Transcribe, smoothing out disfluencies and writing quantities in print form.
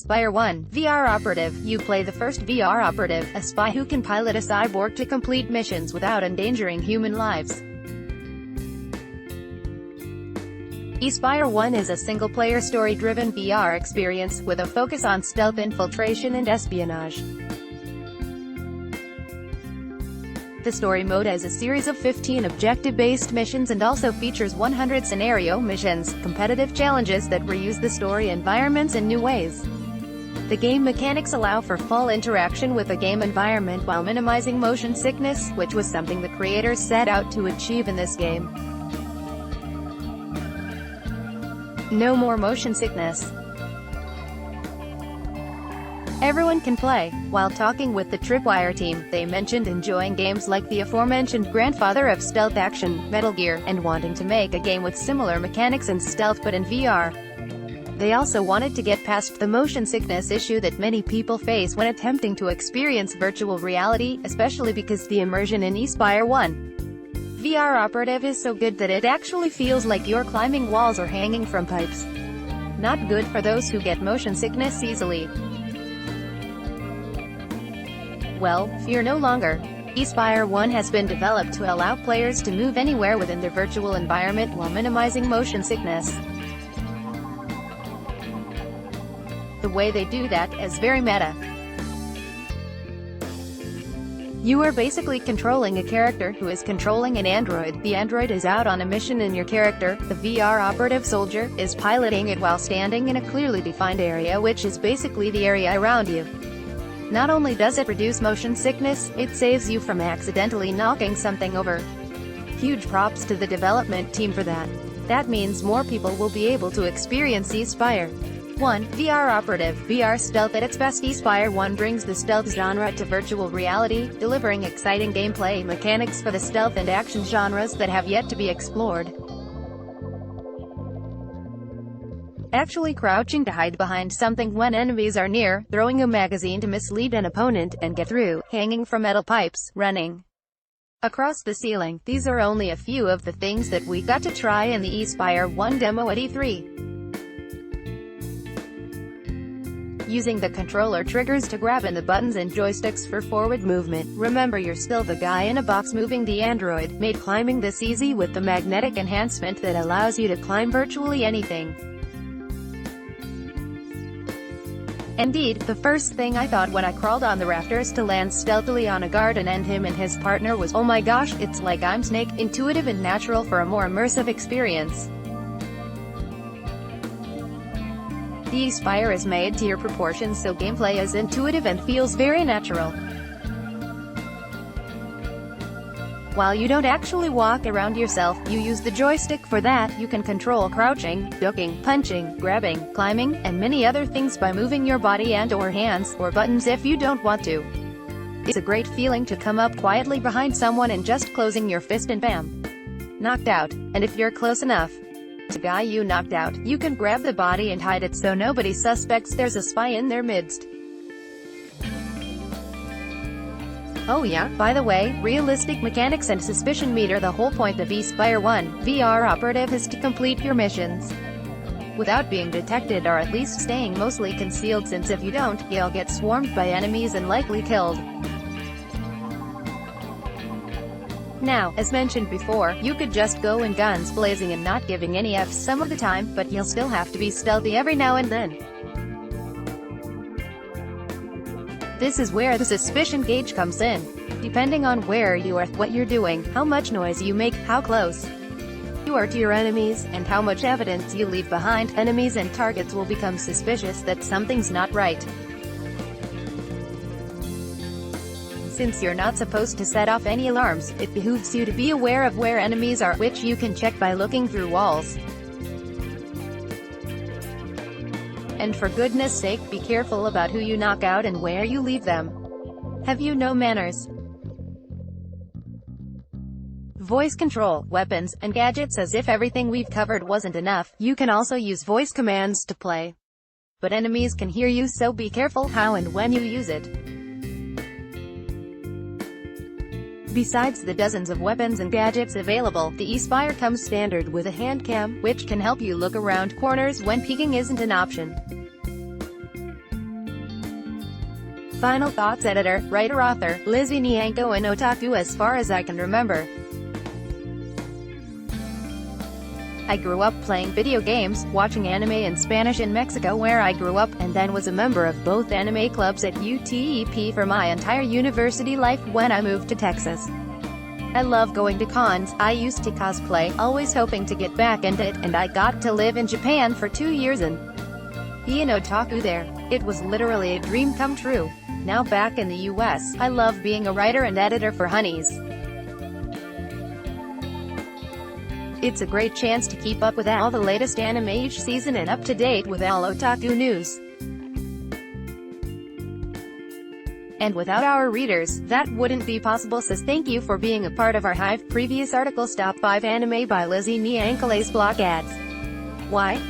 Espire1, VR Operative. You play the first VR Operative, a spy who can pilot a cyborg to complete missions without endangering human lives. Espire1 is a single-player story-driven VR experience, with a focus on stealth, infiltration and espionage. The story mode has a series of 15 objective-based missions and also features 100 scenario missions, competitive challenges that reuse the story environments in new ways. The game mechanics allow for full interaction with the game environment while minimizing motion sickness, which was something the creators set out to achieve in this game. No more motion sickness. Everyone can play. While talking with the Tripwire team, they mentioned enjoying games like the aforementioned grandfather of stealth action, Metal Gear, and wanting to make a game with similar mechanics and stealth but in VR. They also wanted to get past the motion sickness issue that many people face when attempting to experience virtual reality, especially because the immersion in Espire1 VR Operative is so good that it actually feels like you're climbing walls or hanging from pipes. Not good for those who get motion sickness easily. Well, fear no longer. Espire1 has been developed to allow players to move anywhere within their virtual environment while minimizing motion sickness. The way they do that is very meta. You are basically controlling a character who is controlling an android. The android is out on a mission and your character, the VR operative soldier, is piloting it while standing in a clearly defined area, which is basically the area around you. Not only does it reduce motion sickness, it saves you from accidentally knocking something over. Huge props to the development team for that. That means more people will be able to experience Espire1 VR Operative. VR stealth at its best. Espire1 brings the stealth genre to virtual reality, delivering exciting gameplay mechanics for the stealth and action genres that have yet to be explored. Actually crouching to hide behind something when enemies are near, throwing a magazine to mislead an opponent and get through, hanging from metal pipes, running across the ceiling. These are only a few of the things that we got to try in the Espire1 demo at E3. Using the controller triggers to grab and the buttons and joysticks for forward movement. Remember, you're still the guy in a box moving the android, made climbing this easy with the magnetic enhancement that allows you to climb virtually anything. Indeed, the first thing I thought when I crawled on the rafters to land stealthily on a garden and him and his partner was, oh my gosh, it's like I'm Snake, intuitive and natural for a more immersive experience. The Espire is made to your proportions, so gameplay is intuitive and feels very natural. While you don't actually walk around yourself, you use the joystick for that. You can control crouching, ducking, punching, grabbing, climbing, and many other things by moving your body and/or hands, or buttons if you don't want to. It's a great feeling to come up quietly behind someone and just closing your fist and bam! Knocked out. And if you're close enough to the guy you knocked out, you can grab the body and hide it so nobody suspects there's a spy in their midst. Oh yeah, by the way, realistic mechanics and suspicion meter. The whole point of Espire1 VR Operative is to complete your missions without being detected, or at least staying mostly concealed, since if you don't, you'll get swarmed by enemies and likely killed. Now, as mentioned before, you could just go in guns blazing and not giving any F's some of the time, but you'll still have to be stealthy every now and then. This is where the suspicion gauge comes in. Depending on where you are, what you're doing, how much noise you make, how close you are to your enemies, and how much evidence you leave behind, enemies and targets will become suspicious that something's not right. Since you're not supposed to set off any alarms, it behooves you to be aware of where enemies are, which you can check by looking through walls. And for goodness sake, be careful about who you knock out and where you leave them. Have you no manners? Voice control, weapons, and gadgets. As if everything we've covered wasn't enough, you can also use voice commands to play. But enemies can hear you, so be careful how and when you use it. Besides the dozens of weapons and gadgets available, the Espire comes standard with a hand cam, which can help you look around corners when peeking isn't an option. Final thoughts editor, writer author, Lizzie Nyangko and otaku as far as I can remember. I grew up playing video games, watching anime in Spanish in Mexico where I grew up, and then was a member of both anime clubs at UTEP for my entire university life when I moved to Texas. I love going to cons. I used to cosplay, always hoping to get back into it, and I got to live in Japan for 2 years and be an otaku there. It was literally a dream come true. Now back in the US, I love being a writer and editor for Honeys. It's a great chance to keep up with all the latest anime each season and up to date with all otaku news. And without our readers, that wouldn't be possible, says thank you for being a part of our Hive. Previous articles: Top 5 Anime by Lizzie Nyangko's block ads. Why?